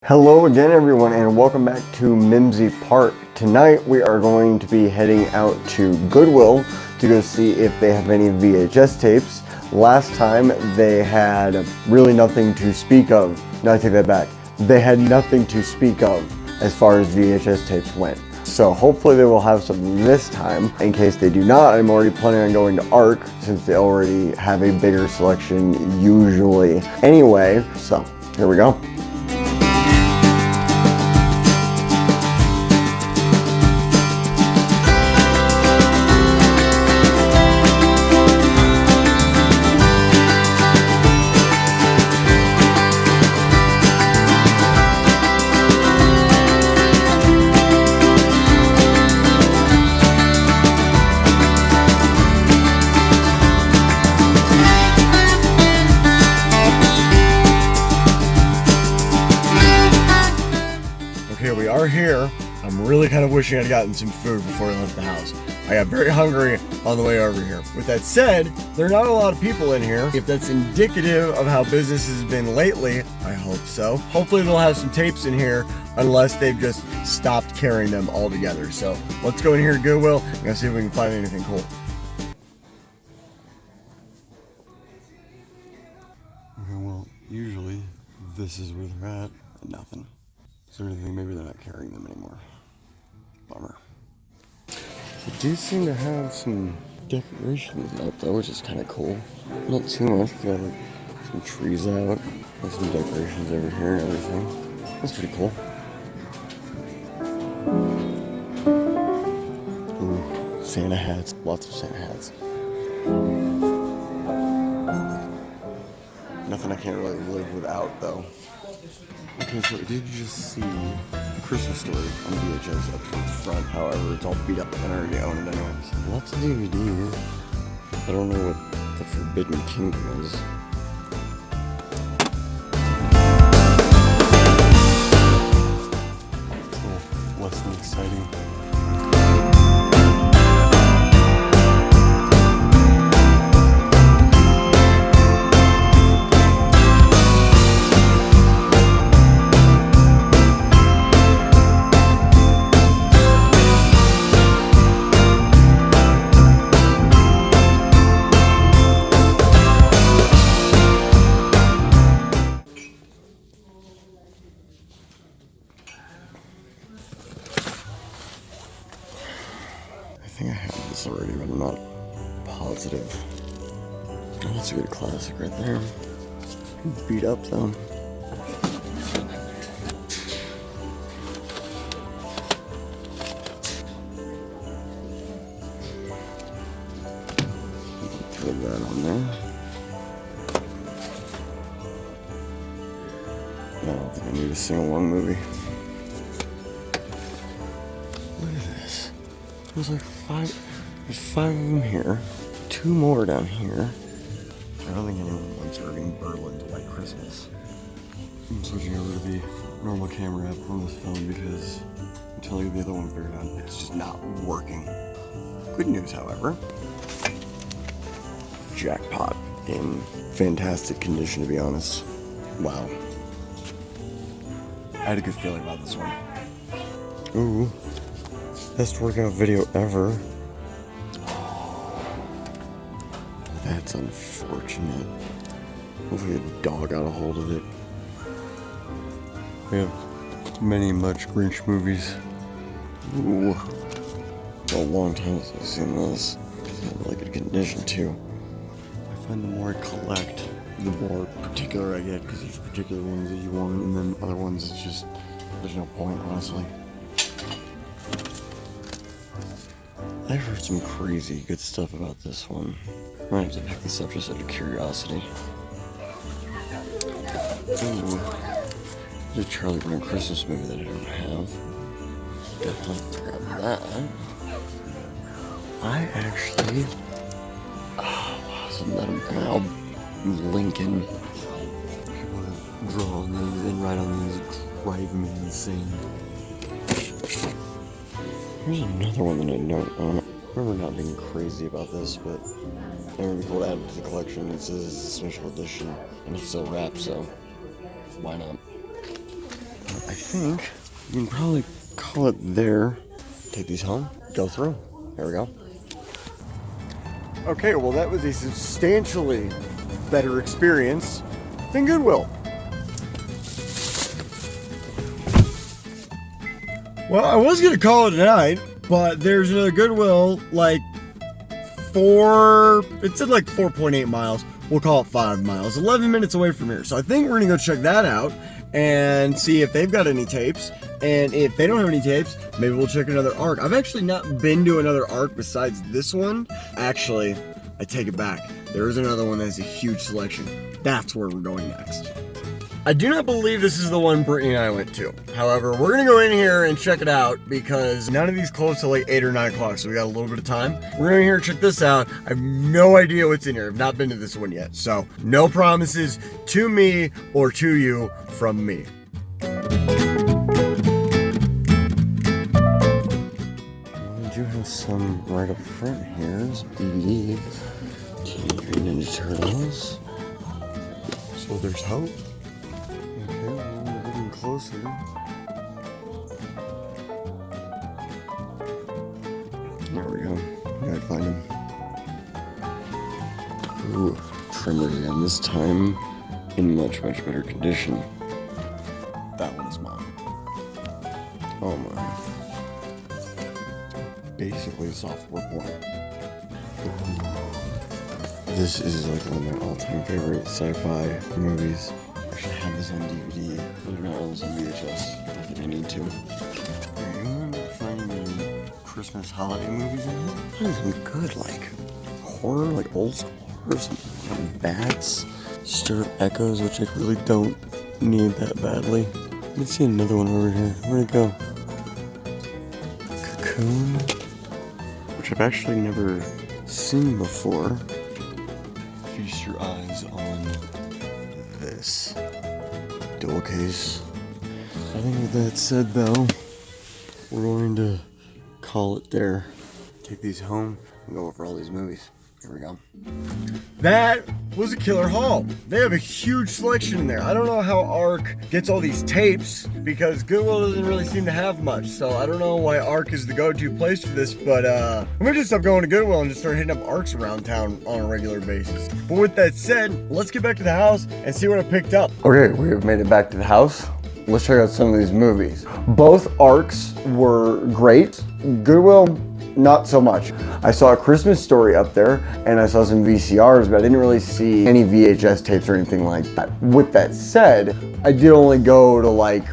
Hello again everyone and welcome back to Mimsy Park. Tonight we are going to be heading out to Goodwill to go see if they have any VHS tapes. Last time they had really nothing to speak of. No, I take that back. They had nothing to speak of as far as VHS tapes went. So hopefully they will have something this time. In case they do not, I'm already planning on going to ARC since they already have a bigger selection usually. Anyway, so here we go. Okay, we are here. I'm really kind of wishing I'd gotten some food before I left the house. I got very hungry on the way over here. With that said, there are not a lot of people in here. If that's indicative of how business has been lately, I hope so. Hopefully they'll have some tapes in here unless they've just stopped carrying them altogether. So let's go in here to Goodwill and see if we can find anything cool. Okay, well, usually this is where they're at. Nothing. Is there anything? Maybe they're not carrying them anymore. Bummer. They do seem to have some decorations out though, which is kind of cool. Not too much. They got like some trees out. There's some decorations over here and everything. That's pretty cool. Ooh, Santa hats. Lots of Santa hats. Nothing I can't really live without though. Okay, so I did just see a Christmas Story on VHS up towards the front. However, it's all beat up and I already own it anyway. So lots of DVDs. I don't know what the Forbidden Kingdom is. It's a little less than exciting. I think I have this already, but I'm not positive. Oh, that's a good classic right there. Beat up though. Throw that on there. I don't think I need a sing-along movie. Look at this. There's like there's 5 of them here, 2 more down here. I don't think anyone wants Irving Berlin's White Christmas. I'm switching over to the normal camera app on this phone because until I get the other one figured out, it's just not working. Good news, however. Jackpot in fantastic condition, to be honest. Wow. I had a good feeling about this one. Ooh. Best workout video ever. That's unfortunate. Hopefully a dog got a hold of it. We have many much Grinch movies. Ooh. It's a long time since I've seen this. It's in really good condition too. I find the more I collect, the more particular I get because there's particular ones that you want and then other ones it's just, there's no point honestly. I've heard some crazy good stuff about this one. I might have to pick this up just out of curiosity. Ooh. There's a Charlie Brown Christmas movie that I don't have. Definitely grab that. I actually... Oh, isn't that a Lincoln? People that draw on these and write on these drive me insane. Here's another one that I don't remember not being crazy about this, but I remember people added to the collection. It says it's a special edition, and it's still wrapped, so why not? think you can probably call it there. Take these home, go through. There we go. Okay, well that was a substantially better experience than Goodwill. Well, I was gonna call it a night, but there's another Goodwill like it said like 4.8 miles. We'll call it 5 miles, 11 minutes away from here. So I think we're gonna go check that out and see if they've got any tapes. And if they don't have any tapes, maybe we'll check another ARC. I've actually not been to another ARC besides this one. Actually, I take it back. There is another one that has a huge selection. That's where we're going next. I do not believe this is the one Brittany and I went to. However, we're gonna go in here and check it out because none of these close till like 8 or 9 o'clock, so we got a little bit of time. We're going here and check this out. I have no idea what's in here. I've not been to this one yet, so no promises to me or to you from me. We do have some right up front here. There's DVD, Teenage Mutant Ninja Turtles. So there's hope. Okay, well, we're getting closer. There we go. We gotta find him. Ooh, trimmers again. This time in much, much better condition. That one's mine. Oh my. Basically a software port. This is like one of my all-time favorite sci-fi movies. I should have this on DVD. Maybe not all this on VHS. I think I need to. Anyone find any Christmas holiday movies in here? That is some good, like, horror, like old school horror, some bats, stir echoes, which I really don't need that badly. Let's see another one over here. Where'd it go? Cocoon, which I've actually never seen before. Feast your eyes on this dual case. I think with that said though, we're going to call it there. Take these home and go over all these movies. Here we go. That was a killer haul. They have a huge selection in there. I don't know how ARC gets all these tapes because Goodwill doesn't really seem to have much. So I don't know why ARC is the go-to place for this, but I'm gonna just stop going to Goodwill and just start hitting up ARCs around town on a regular basis. But with that said, let's get back to the house and see what I picked up. Okay, we have made it back to the house. Let's check out some of these movies. Both ARCs were great. Goodwill, not so much. I saw A Christmas Story up there and I saw some VCRs, but I didn't really see any VHS tapes or anything like that. With that said, I did only go to like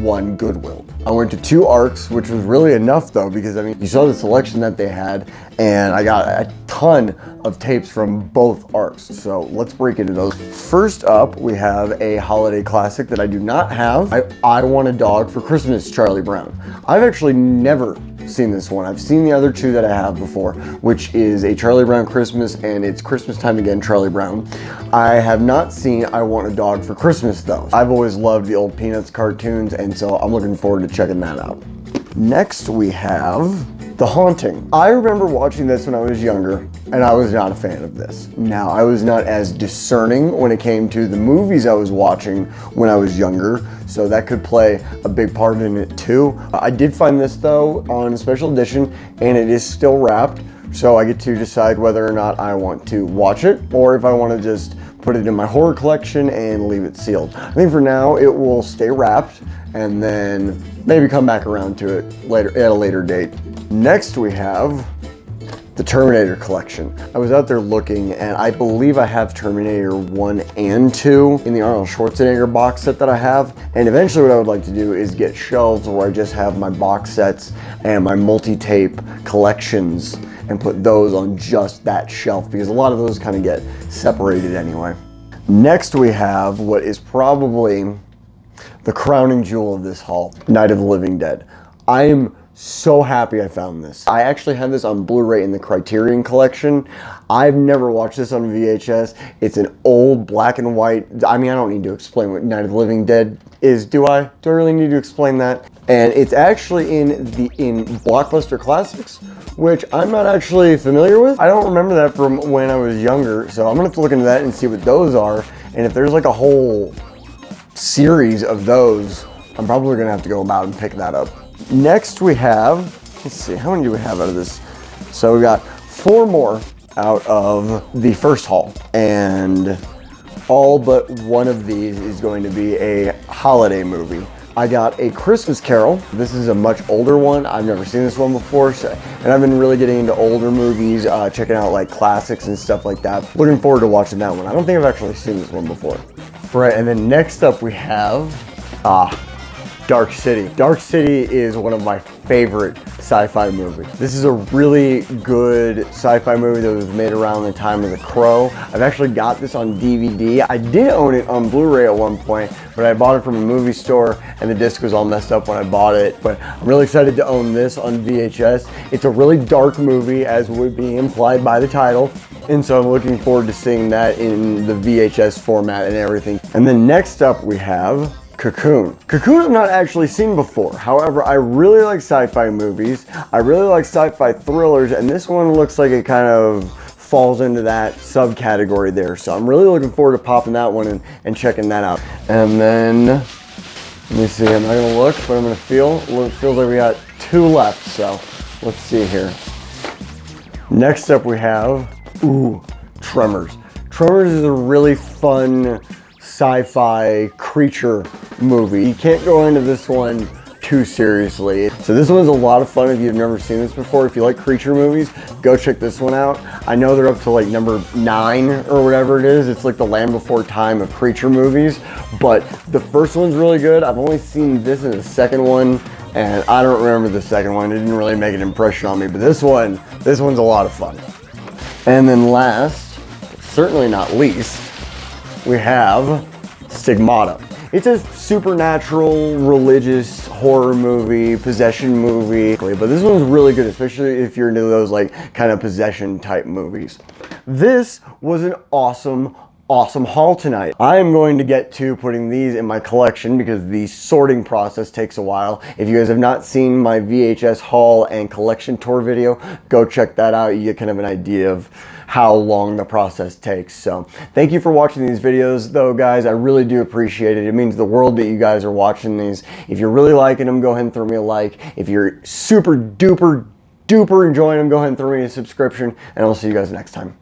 one Goodwill. I went to 2 ARCs, which was really enough though, because I mean, you saw the selection that they had and I got a ton of tapes from both ARCs. So let's break into those. First up, we have a holiday classic that I do not have. I Want a Dog for Christmas, Charlie Brown. I've actually never seen this one. I've seen the other 2 that I have before, which is A Charlie Brown Christmas and It's Christmas Time Again, Charlie Brown. I have not seen I Want a Dog for Christmas though. I've always loved the old Peanuts cartoons, and so I'm looking forward to checking that out. Next we have The Haunting. I remember watching this when I was younger, and I was not a fan of this. Now, I was not as discerning when it came to the movies I was watching when I was younger, so that could play a big part in it too. I did find this though on a special edition, and it is still wrapped, so I get to decide whether or not I want to watch it, or if I want to just put it in my horror collection and leave it sealed. I think for now it will stay wrapped, and then maybe come back around to it later at a later date. Next we have the Terminator collection. I was out there looking, and I believe I have Terminator 1 and 2 in the Arnold Schwarzenegger box set that I have. And eventually what I would like to do is get shelves where I just have my box sets and my multi-tape collections and put those on just that shelf, because a lot of those kind of get separated anyway. Next we have what is probably the crowning jewel of this haul, Night of the Living Dead. I am so happy I found this. I actually have this on Blu-ray in the Criterion collection. I've never watched this on VHS. It's an old black and white. I mean, I don't need to explain what Night of the Living Dead is, do I? Do I really need to explain that? And it's actually in Blockbuster Classics, which I'm not actually familiar with. I don't remember that from when I was younger, so I'm gonna have to look into that and see what those are. And if there's like a whole series of those, I'm probably gonna have to go about and pick that up. Next we have, let's see, how many do we have out of this? So we got 4 more out of the first haul, and all but one of these is going to be a holiday movie. I got A Christmas Carol. This is a much older one. I've never seen this one before, and I've been really getting into older movies, checking out like classics and stuff like that. Looking forward to watching that one. I don't think I've actually seen this one before. Right, and then next up we have, Dark City. Dark City is one of my favorite sci-fi movies. This is a really good sci-fi movie that was made around the time of The Crow. I've actually got this on DVD. I did own it on Blu-ray at one point, but I bought it from a movie store and the disc was all messed up when I bought it. But I'm really excited to own this on VHS. It's a really dark movie, as would be implied by the title. And so I'm looking forward to seeing that in the VHS format and everything. And then next up we have Cocoon. Cocoon I've not actually seen before. However, I really like sci-fi movies. I really like sci-fi thrillers, and this one looks like it kind of falls into that subcategory there. So I'm really looking forward to popping that one and checking that out. And then, let me see, I'm not gonna look, but I'm gonna feel. It feels like we got 2 left, so let's see here. Next up we have, Tremors. Tremors is a really fun sci-fi creature movie. You can't go into this one too seriously. So this one's a lot of fun if you've never seen this before. If you like creature movies, go check this one out. I know they're up to like number 9 or whatever it is. It's like the Land Before Time of creature movies, but the first one's really good. I've only seen this and the second one, and I don't remember the second one. It didn't really make an impression on me, but this one's a lot of fun. And then last, but certainly not least, we have Stigmata. It's a supernatural, religious horror movie, possession movie, but this one's really good, especially if you're into those like kind of possession type movies. This was an awesome haul tonight. I am going to get to putting these in my collection because the sorting process takes a while. If you guys have not seen my VHS haul and collection tour video, go check that out. You get kind of an idea of how long the process takes. So thank you for watching these videos though, guys. I really do appreciate it. It means the world that you guys are watching these. If you're really liking them, go ahead and throw me a like. If you're super duper enjoying them, go ahead and throw me a subscription, and I'll see you guys next time.